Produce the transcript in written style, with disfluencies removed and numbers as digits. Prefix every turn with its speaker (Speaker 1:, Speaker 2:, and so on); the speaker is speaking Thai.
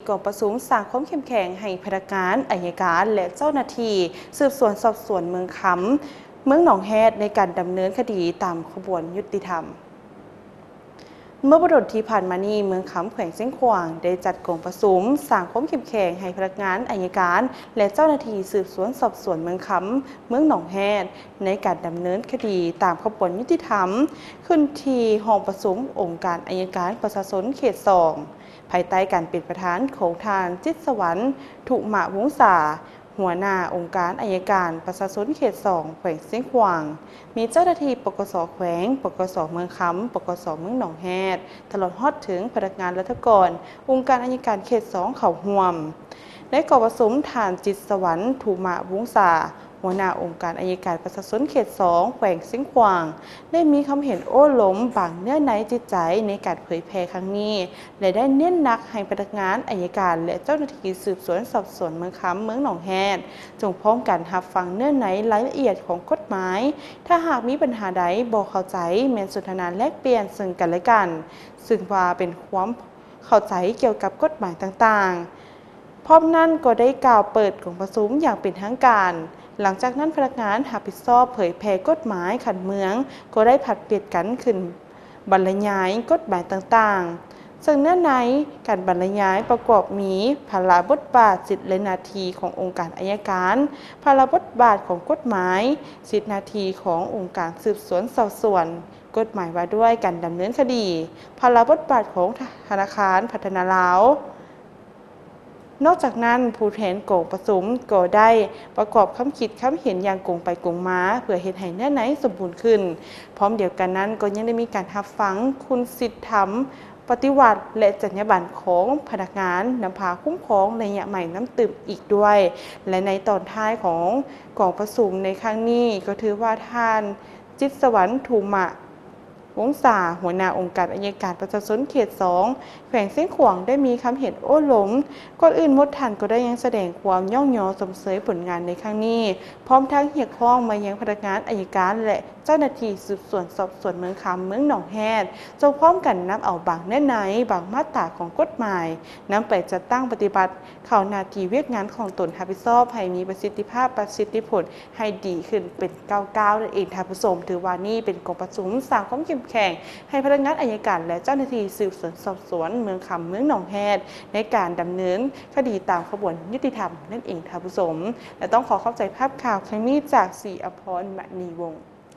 Speaker 1: กองประชุมสร้างความเข้มแข็งให้พนักงานอัยการและเจ้าหน้าที่สืบสวนสอบสวนเมืองคำเมืองหนองแฮดในการดำเนินคดีตามขบวนยุติธรรมเมื่อบดลที่ผ่านมานี้เมืองคำแขวงเส้นขวางได้จัดกองประชุมสร้างความเข้มแข็งให้พนักงานอัยการและเจ้าหน้าที่สืบสวนสอบสวนเมืองคำเมืองหนองแฮดในการดำเนินคดีตามขบวนยุติธรรมขึ้นที่ห้องประชุมองค์การอัยการประชาชนเขต2ภายใต้การเป็นประธานของทางจิตสวรรค์ถุมะวงศาหัวหน้าองค์การอัยการประชาชนเขต2แขวงเส้นขวางมีเจ้าหน้าที่ปกส.แขวงปกส.เมืองคำปกส.เมืองหนองแฮดตลอดฮอดถึงพนักงานรัฐกรองค์การอัยการเขต2เขาห่วมได้ก่อประสมฐานจิตสวรรค์ถุมะวงศาหัวหน้าองค์การอัยการประชาชนเขต2แขวงเส้นขวางได้มีคำเห็นโอ้ล้มบางเนื้อในจิตใจในการเผยแพร่ครั้งนี้และได้เน้นหนักให้พนักงานอัยการและเจ้าหน้าที่สืบสวนสอบสวนเมืองคำเมืองหนองแฮดจงพร้อมกันรับฟังเนื้อในรายละเอียดของกฎหมายถ้าหากมีปัญหาใดบ่เข้าใจแม้นสนทนาแลกเปลี่ยนซึ่งกันและกันซึ่งว่าเป็นความเข้าใจเกี่ยวกับกฎหมายต่างๆพร้อมนั้นก็ได้กล่าวเปิดกองประชุมอย่างเป็นทางการหลังจากนั้นพนักงานรับผิดชอบเผยแพร่กฎหมายขันเมืองก็ได้ผัดเปลี่ยนกันขึ้นบรรยายกฎหมายต่างๆซึ่งเนื้อในการบรรยายประกอบมีภาระบทบาทสิทธิและหน้าที่ขององค์การอัยการภาระบทบาทของกฎหมายสิทธิหน้าที่ขององค์การสืบสวนสอบสวนกฎหมายว่าด้วยการดำเนินคดีภาระบทบาทของธนาคารพัฒนาลาวนอกจากนั้นผู้แทนกองประชุมก็ได้ประกอบคำคิดคำเห็นอย่างกงไปกงมาเพื่อเฮ็ดให้เนื้อในสมบูรณ์ขึ้นพร้อมเดียวกันนั้นก็ยังได้มีการรับฟังคุณสิทธิธรรมปฏิวัติและจรรยาบรรณของพนักงานนำพาคุ้มครองระยะใหม่น้ำตื่มอีกด้วยและในตอนท้ายของกองประชุมในครั้งนี้ก็ถือว่าท่านจิตสวรรค์ถุมะวงศาหัวหน้าองค์การอัยการประชาชนเขต2แขวงเส้นขวางได้มีคำเห็นโอ้ล้มก่อนอื่นมดทันก็ได้ยังแสดงความย่องยอสมเสยผลงานในครั้งนี้พร้อมทั้งเรียกร้องมายังพนักงานอัยการและเจ้าหน้าที่สืบสวนสอบสวนเมืองคำเมืองหนองแฮดจงพร้อมกันนำเอาบางเนื้อในบางมาตราของกฎหมายนำไปจัดตั้งปฏิบัติเข้าหน้าที่เวียกงานของตนรับผิดชอบให้มีประสิทธิภาพประสิทธิผลให้ดีขึ้นเป็นก้าวนั่นเองท่านผู้ชมถือว่านี่เป็นกองประชุมสร้างความเข้มแข็งให้พนักงานอัยการและเจ้าหน้าที่สืบสวนสอบสวนเมืองคำเมืองหนองแฮดในการดำเนินคดีตามขบวนยุติธรรมนั่นเองท่านผู้ชมและต้องขอเข้าใจภาพข่าวครั้งนี้จากศรีอภรณ์ มณีวงศ์